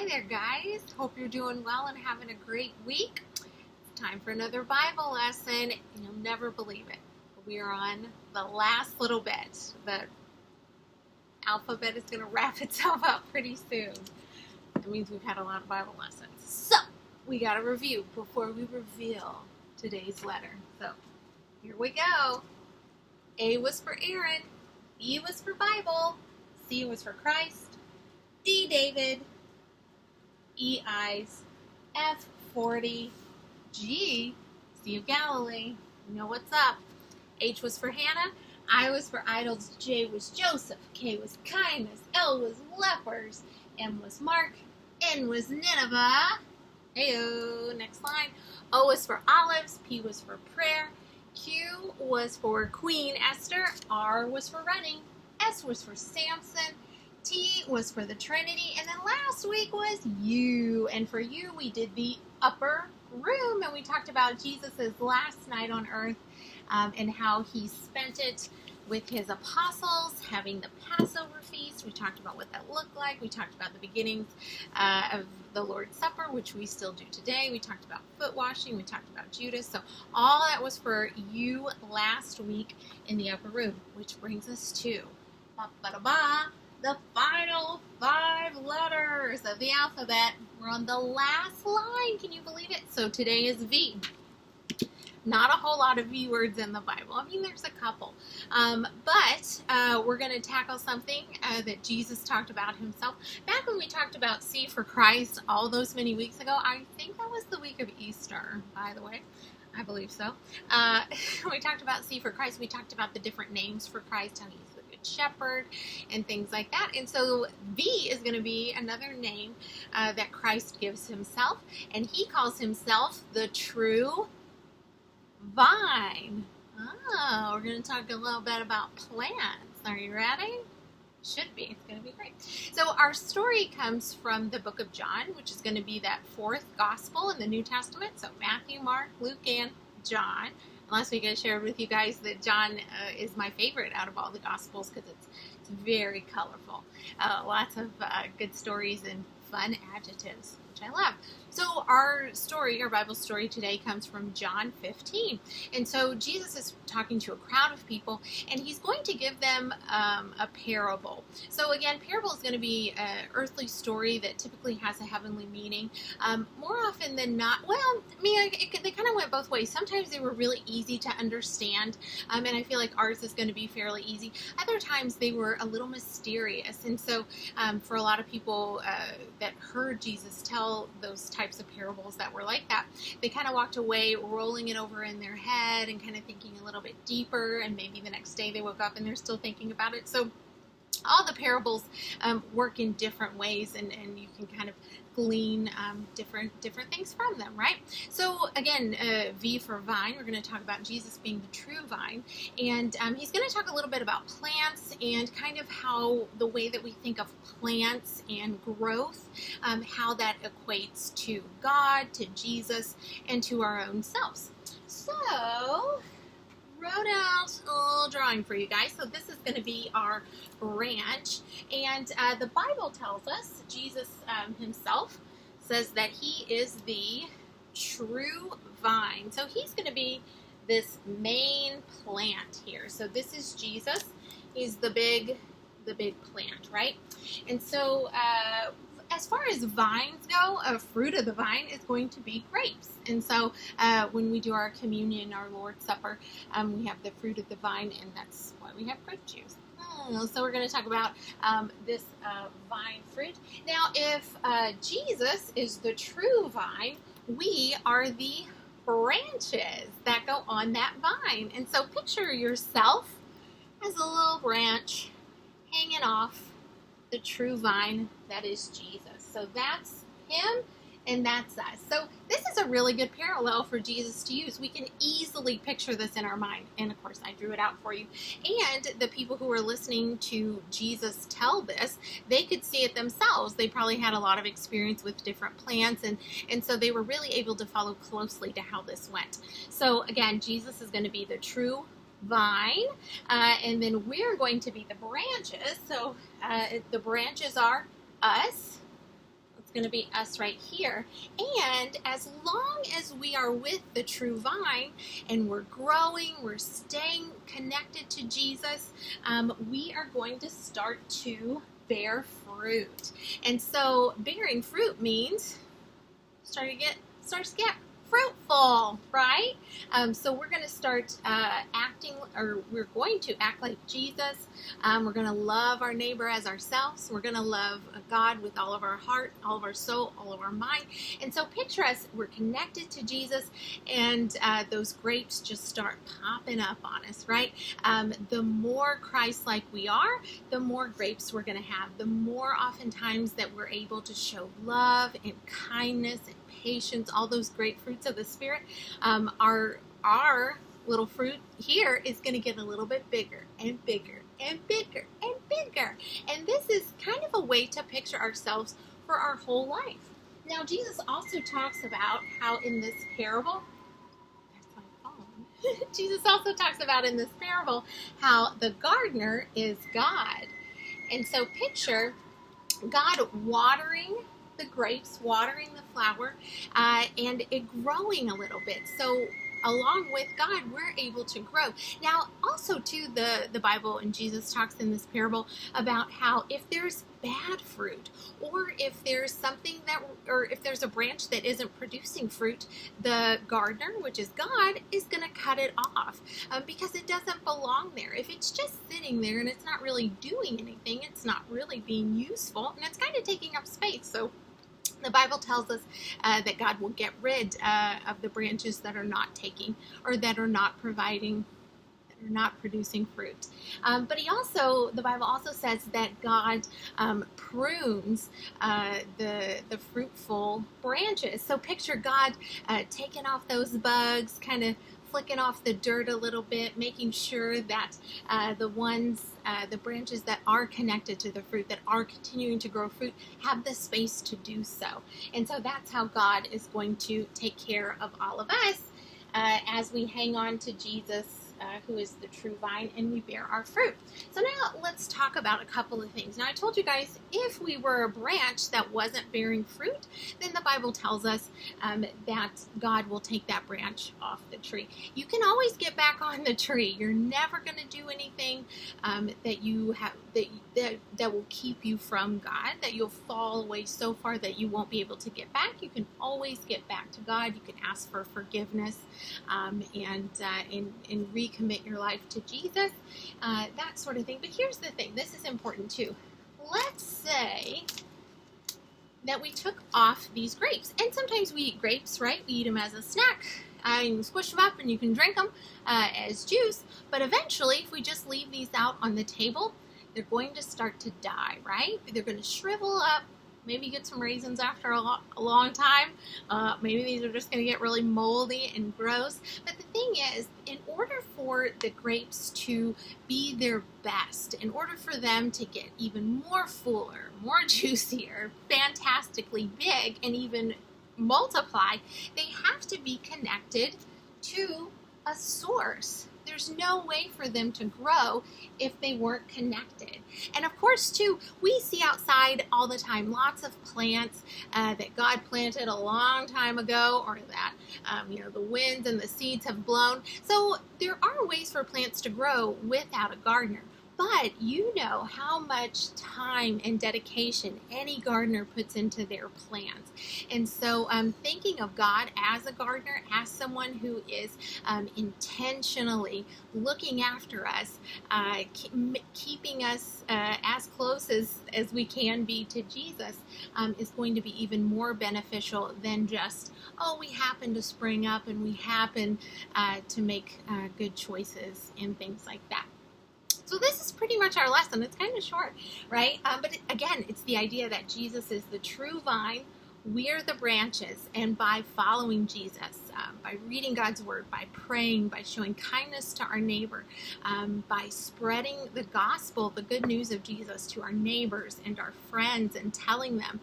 Hi there, guys. Hope you're doing well and having a great week. It's time for another Bible lesson. You'll never believe it. We are on the last little bit. The alphabet is going to wrap itself up pretty soon. That means we've had a lot of Bible lessons. So, we got to review before we reveal today's letter. So, here we go. A was for Aaron. B was for Bible. C was for Christ. D, David. E, eyes. F, 40. G, Sea of Galilee. You know what's up. H was for Hannah. I was for idols. J was Joseph. K was kindness. L was lepers. M was Mark. N was Nineveh. Heyo, next line. O was for olives. P was for prayer. Q was for Queen Esther. R was for running. S was for Samson. T was for the Trinity. And then last week was U. And for you, we did the upper room. And we talked about Jesus' last night on earth and how he spent it with his apostles, having the Passover feast. We talked about what that looked like. We talked about the beginnings of the Lord's Supper, which we still do today. We talked about foot washing. We talked about Judas. So all that was for you last week in the upper room, which brings us to the final 5 letters of the alphabet. We're on the last line. Can you believe it? So today is V. Not a whole lot of V words in the Bible. I mean, there's a couple. But we're going to tackle something that Jesus talked about himself. Back when we talked about C for Christ all those many weeks ago, I think that was the week of Easter, by the way. I believe so. We talked about C for Christ. We talked about the different names for Christ, how he's the Good Shepherd and things like that. And so V is going to be another name that Christ gives himself. And he calls himself the true vine. Oh, we're going to talk a little bit about plants. Are you ready? Should be. It's going to be great. So our story comes from the book of John, which is going to be that 4th gospel in the New Testament. So Matthew, Mark, Luke, and John. And last week I shared with you guys that John is my favorite out of all the gospels because it's very colorful. Lots of good stories and fun adjectives, which I love. So our story, our Bible story today comes from John 15. And so Jesus is talking to a crowd of people, and he's going to give them a parable. So again, parable is going to be an earthly story that typically has a heavenly meaning. More often than not, well, I mean, they kind of went both ways. Sometimes they were really easy to understand, and I feel like ours is going to be fairly easy. Other times they were a little mysterious. And so for a lot of people that heard Jesus tell those types of parables that were like that, they kind of walked away rolling it over in their head and kind of thinking a little bit deeper, and maybe the next day they woke up and they're still thinking about it. So all the parables work in different ways, and you can kind of glean different things from them, right? So again, V for vine, we're going to talk about Jesus being the true vine, and he's going to talk a little bit about plants and kind of how the way that we think of plants and growth, how that equates to God, to Jesus, and to our own selves. So wrote out a little drawing for you guys. So this is going to be our branch, and the Bible tells us, Jesus himself says that he is the true vine. So he's going to be this main plant here. So this is Jesus. He's the big plant, right? And so as far as vines go, a fruit of the vine is going to be grapes. And so when we do our communion, our Lord's Supper, we have the fruit of the vine, and that's why we have grape juice. So we're going to talk about this vine fruit. Now, if Jesus is the true vine, we are the branches that go on that vine. And so picture yourself as a little branch hanging off the true vine that is Jesus. So that's him and that's us. So this is a really good parallel for Jesus to use. We can easily picture this in our mind. And of course, I drew it out for you. And the people who were listening to Jesus tell this, they could see it themselves. They probably had a lot of experience with different plants. And so they were really able to follow closely to how this went. So again, Jesus is going to be the true vine, and then we're going to be the branches. So the branches are us. going to be us right here. And as long as we are with the true vine and we're growing, we're staying connected to Jesus, we are going to start to bear fruit. And so bearing fruit means starts to get fruitful, right? So we're going to start we're going to act like Jesus. We're going to love our neighbor as ourselves. We're going to love God with all of our heart, all of our soul, all of our mind. And so picture us, we're connected to Jesus, and those grapes just start popping up on us, right? The more Christ-like we are, the more grapes we're going to have. The more oftentimes that we're able to show love and kindness and patience, all those great fruits of the Spirit, our little fruit here is going to get a little bit bigger and bigger and bigger and bigger. And this is kind of a way to picture ourselves for our whole life. Now, Jesus also talks about how in this parable, that's my phone. Jesus also talks about in this parable how the gardener is God. And so picture God watering the grapes, watering the flower, and it growing a little bit. So along with God, we're able to grow. Now, also too, the Bible and Jesus talks in this parable about how if there's bad fruit, or if there's if there's a branch that isn't producing fruit, the gardener, which is God, is going to cut it off because it doesn't belong there. If it's just sitting there and it's not really doing anything, it's not really being useful, and it's kind of taking up space. So the Bible tells us that God will get rid of the branches that are not taking or that are not providing, that are not producing fruit. But the Bible also says that God prunes the fruitful branches. So picture God taking off those bugs, kind of flicking off the dirt a little bit, making sure that the branches that are connected to the fruit, that are continuing to grow fruit, have the space to do so. And so that's how God is going to take care of all of us as we hang on to Jesus, who is the true vine, and we bear our fruit. So now let's talk about a couple of things. Now, I told you guys, if we were a branch that wasn't bearing fruit, then the Bible tells us that God will take that branch off the tree. You can always get back on the tree. You're never going to do anything that will keep you from God, that you'll fall away so far that you won't be able to get back. You can always get back to God. You can ask for forgiveness and recommit your life to Jesus, that sort of thing. But here's the thing. This is important too. Let's say that we took off these grapes. And sometimes we eat grapes, right? We eat them as a snack. You can squish them up and you can drink them as juice. But eventually, if we just leave these out on the table, they're going to start to die, right? They're going to shrivel up. Maybe get some raisins after a long time. Maybe these are just going to get really moldy and gross. But the thing is, in order for the grapes to be their best, in order for them to get even more fuller, more juicier, fantastically big, and even multiply, they have to be connected to a source. There's no way for them to grow if they weren't connected. And of course, too, we see outside all the time lots of plants that God planted a long time ago, or that the winds and the seeds have blown. So there are ways for plants to grow without a gardener. But you know how much time and dedication any gardener puts into their plants. And so thinking of God as a gardener, as someone who is intentionally looking after us, keeping us as close as we can be to Jesus, is going to be even more beneficial than just, we happen to spring up and we happen to make good choices and things like that. So this is pretty much our lesson. It's kind of short, right? But again, it's the idea that Jesus is the true vine. We're the branches, and by following Jesus, by reading God's word, by praying, by showing kindness to our neighbor, by spreading the gospel, the good news of Jesus to our neighbors and our friends, and telling them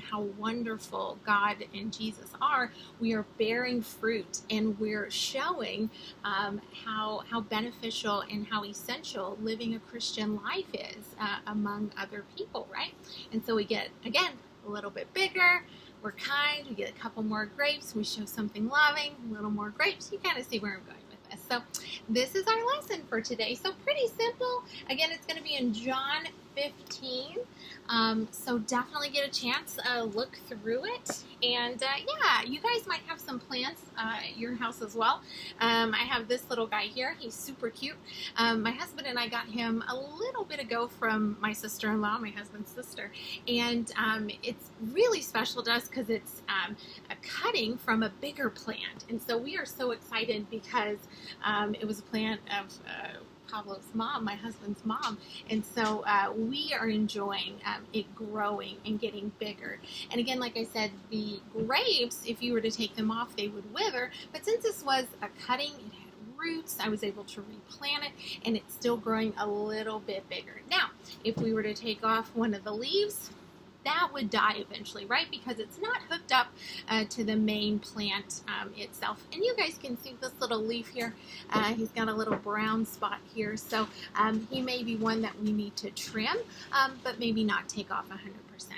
how wonderful God and Jesus are, we are bearing fruit, and we're showing how beneficial and how essential living a Christian life is among other people, right? And so we get, again, a little bit bigger. We're kind. We get a couple more grapes. We show something loving. A little more grapes. You kind of see where I'm going with this. So this is our lesson for today. So pretty simple. Again, it's going to be in John 15. So definitely get a chance, look through it. And yeah, you guys might have some plants at your house as well. I have this little guy here. He's super cute. My husband and I got him a little bit ago from my sister-in-law, my husband's sister. And it's really special to us because it's a cutting from a bigger plant. And so we are so excited because it was a plant of Pablo's mom, my husband's mom, and so we are enjoying it growing and getting bigger. And again, like I said, the grapes, if you were to take them off, they would wither, but since this was a cutting, it had roots, I was able to replant it, and it's still growing a little bit bigger. Now, if we were to take off one of the leaves, that would die eventually, right? Because it's not hooked up to the main plant itself. And you guys can see this little leaf here. He's got a little brown spot here. So he may be one that we need to trim, but maybe not take off 100%.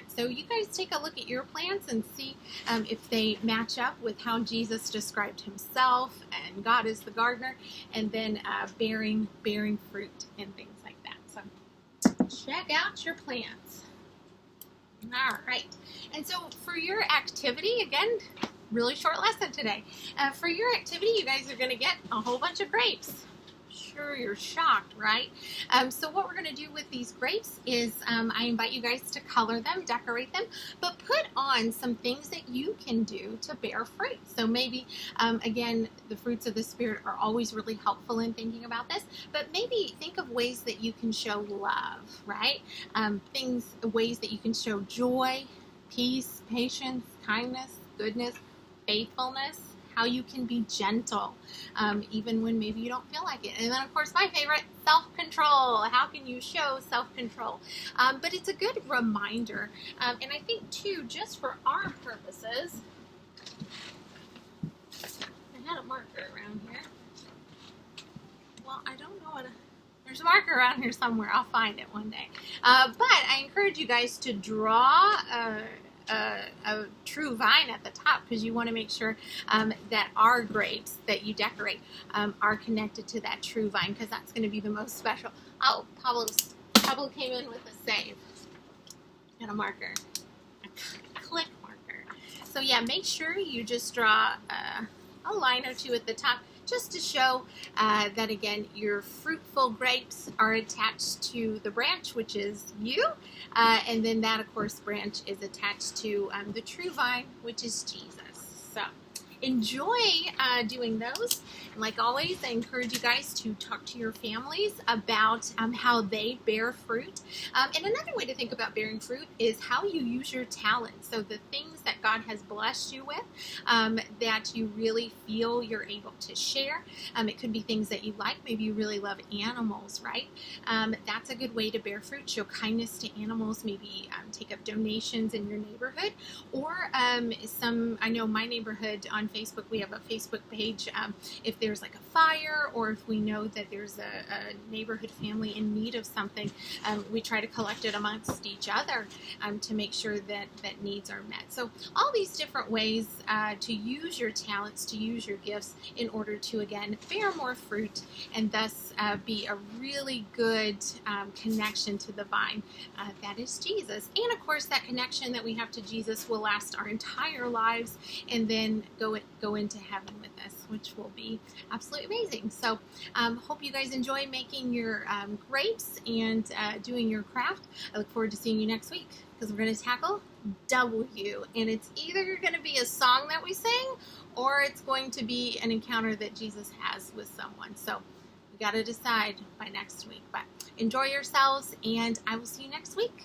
So you guys take a look at your plants and see if they match up with how Jesus described himself and God is the gardener, and then bearing fruit and things like that. So check out your plants. All right, and so for your activity, again, really short lesson today. For your activity, you guys are going to get a whole bunch of grapes. Sure, you're shocked, right? So what we're going to do with these grapes is I invite you guys to color them, decorate them, but put on some things that you can do to bear fruit. So maybe, again, the fruits of the Spirit are always really helpful in thinking about this, but maybe think of ways that you can show love, right? Ways that you can show joy, peace, patience, kindness, goodness, faithfulness, how you can be gentle, even when maybe you don't feel like it. And then, of course, my favorite, self-control. How can you show self-control? But it's a good reminder. And I think, too, just for our purposes, I had a marker around here. Well, I don't know what there's a marker around here somewhere. I'll find it one day. But I encourage you guys to draw a true vine at the top, because you want to make sure that our grapes that you decorate are connected to that true vine, because that's going to be the most special. Oh, Pablo came in with a save and a marker, a click marker. So yeah, make sure you just draw a line or two at the top, just to show that, again, your fruitful grapes are attached to the branch, which is you, and then that, of course, branch is attached to the true vine, which is Jesus. So enjoy doing those. And like always, I encourage you guys to talk to your families about how they bear fruit. And another way to think about bearing fruit is how you use your talent. So the things that God has blessed you with, that you really feel you're able to share. It could be things that you like. Maybe you really love animals, right? That's a good way to bear fruit. Show kindness to animals. Maybe take up donations in your neighborhood. Or I know my neighborhood on Facebook, we have a Facebook page. If there's like a fire, or if we know that there's a neighborhood family in need of something, we try to collect it amongst each other to make sure that needs are met. So all these different ways to use your talents, to use your gifts in order to, again, bear more fruit, and thus be a really good connection to the vine that is Jesus. And of course, that connection that we have to Jesus will last our entire lives, and then go into heaven with us, which will be absolutely amazing. So hope you guys enjoy making your grapes and doing your craft. I look forward to seeing you next week, because we're going to tackle W, and it's either going to be a song that we sing, or it's going to be an encounter that Jesus has with someone. So we got to decide by next week. But enjoy yourselves, and I will see you next week.